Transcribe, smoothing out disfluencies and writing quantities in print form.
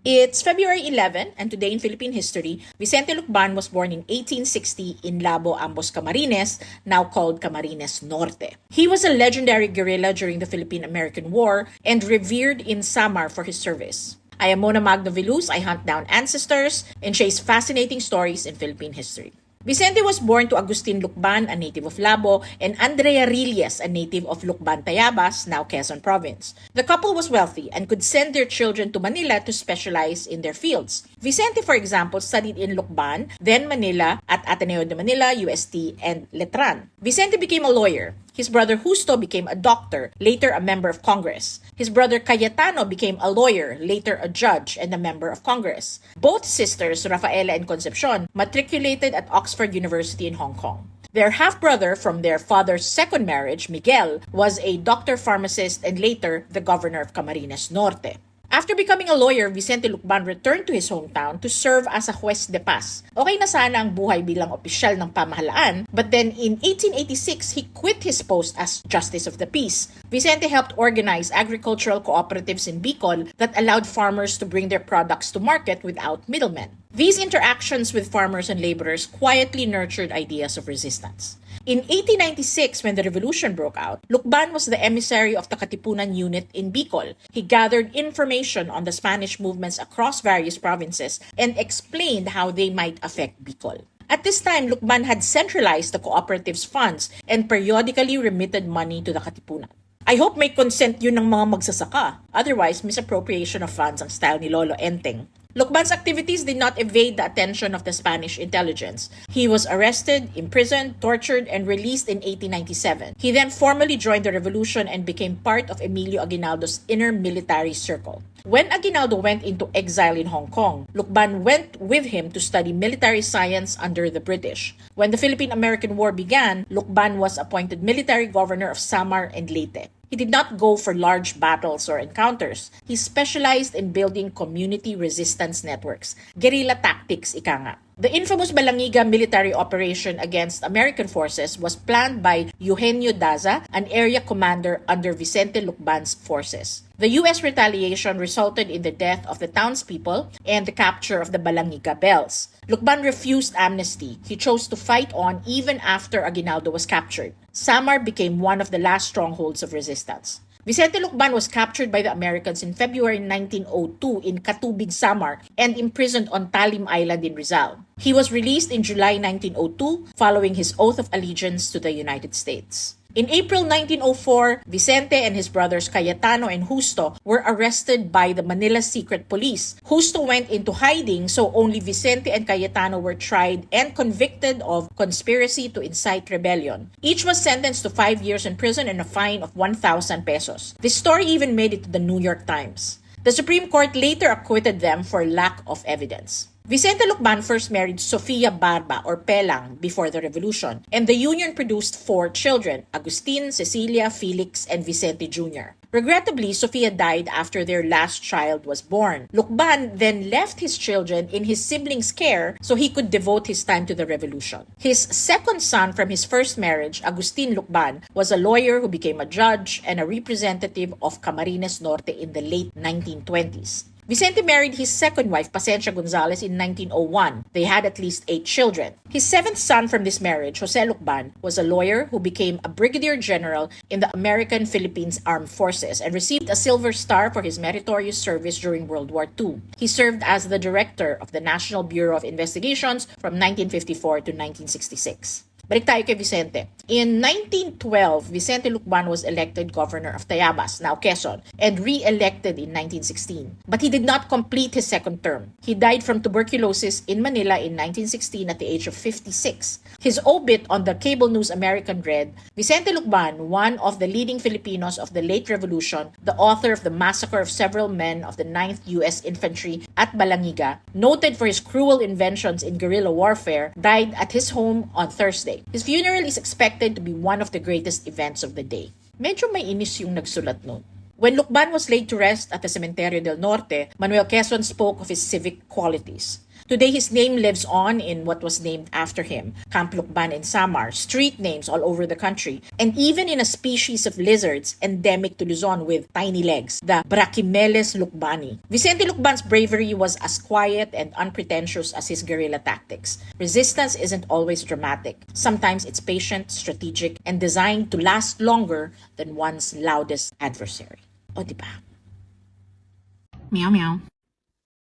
It's February 11, and today in Philippine history, Vicente Lukban was born in 1860 in Labo, Ambos, Camarines, now called Camarines Norte. He was a legendary guerrilla during the Philippine-American War and revered in Samar for his service. I am Mona Magno Vilus. I hunt down ancestors and chase fascinating stories in Philippine history. Vicente was born to Agustin Lukban, a native of Labo, and Andrea Rillas, a native of Lukban, Tayabas, now Quezon Province. The couple was wealthy and could send their children to Manila to specialize in their fields. Vicente, for example, studied in Lukban, then Manila at Ateneo de Manila, UST, and Letran. Vicente became a lawyer. His brother Justo became a doctor, later a member of Congress. His brother Cayetano became a lawyer, later a judge and a member of Congress. Both sisters, Rafaela and Concepcion, matriculated at Oxford University in Hong Kong. Their half-brother from their father's second marriage, Miguel, was a doctor-pharmacist and later the governor of Camarines Norte. After becoming a lawyer, Vicente Lukban returned to his hometown to serve as a juez de paz. Okay na sana ang buhay bilang opisyal ng pamahalaan, but then in 1886, he quit his post as Justice of the Peace. Vicente helped organize agricultural cooperatives in Bicol that allowed farmers to bring their products to market without middlemen. These interactions with farmers and laborers quietly nurtured ideas of resistance. In 1896, when the revolution broke out, Lukban was the emissary of the Katipunan unit in Bicol. He gathered information on the Spanish movements across various provinces and explained how they might affect Bicol. At this time, Lukban had centralized the cooperative's funds and periodically remitted money to the Katipunan. I hope may consent yun ng mga magsasaka. Otherwise, misappropriation of funds ang style ni Lolo Enteng. Lukban's activities did not evade the attention of the Spanish intelligence. He was arrested, imprisoned, tortured, and released in 1897. He then formally joined the revolution and became part of Emilio Aguinaldo's inner military circle. When Aguinaldo went into exile in Hong Kong, Lukban went with him to study military science under the British. When the Philippine-American War began, Lukban was appointed military governor of Samar and Leyte. He did not go for large battles or encounters. He specialized in building community resistance networks, guerrilla tactics, ika nga. The infamous Balangiga military operation against American forces was planned by Eugenio Daza, an area commander under Vicente Lukban's forces. The U.S. retaliation resulted in the death of the townspeople and the capture of the Balangiga bells. Lukban refused amnesty. He chose to fight on even after Aguinaldo was captured. Samar became one of the last strongholds of resistance. Vicente Lukban was captured by the Americans in February 1902 in Katubig, Samar, and imprisoned on Talim Island in Rizal. He was released in July 1902 following his oath of allegiance to the United States. In April 1904, Vicente and his brothers Cayetano and Justo were arrested by the Manila Secret Police. Justo went into hiding, so only Vicente and Cayetano were tried and convicted of conspiracy to incite rebellion. Each was sentenced to 5 years in prison and a fine of 1,000 pesos. This story even made it to the New York Times. The Supreme Court later acquitted them for lack of evidence. Vicente Lukban first married Sofia Barba or Pelang before the revolution, and the union produced 4 children, Agustin, Cecilia, Felix, and Vicente Jr. Regrettably, Sofia died after their last child was born. Lukban then left his children in his siblings' care so he could devote his time to the revolution. His second son from his first marriage, Agustin Lukban, was a lawyer who became a judge and a representative of Camarines Norte in the late 1920s. Vicente married his second wife, Pacencia Gonzalez, in 1901. They had at least 8 children. His 7th son from this marriage, Jose Lukban, was a lawyer who became a brigadier general in the American Philippines Armed Forces and received a Silver Star for his meritorious service during World War II. He served as the director of the National Bureau of Investigations from 1954 to 1966. Balik tayo kay Vicente. In 1912, Vicente Lukban was elected governor of Tayabas, now Quezon, and re-elected in 1916. But he did not complete his second term. He died from tuberculosis in Manila in 1916 at the age of 56. His obit on the cable news American read, Vicente Lukban, one of the leading Filipinos of the late revolution, the author of the massacre of several men of the 9th U.S. Infantry at Balangiga, noted for his cruel inventions in guerrilla warfare, died at his home on Thursday. His funeral is expected to be one of the greatest events of the day. Medyo may inis yung nagsulat nun. When Lukban was laid to rest at the Cementerio del Norte, Manuel Quezon spoke of his civic qualities. Today, his name lives on in what was named after him, Camp Lukban in Samar, street names all over the country, and even in a species of lizards endemic to Luzon with tiny legs, the Brachymeles lukbani. Vicente Lukban's bravery was as quiet and unpretentious as his guerrilla tactics. Resistance isn't always dramatic. Sometimes it's patient, strategic, and designed to last longer than one's loudest adversary. O diba? Meow meow.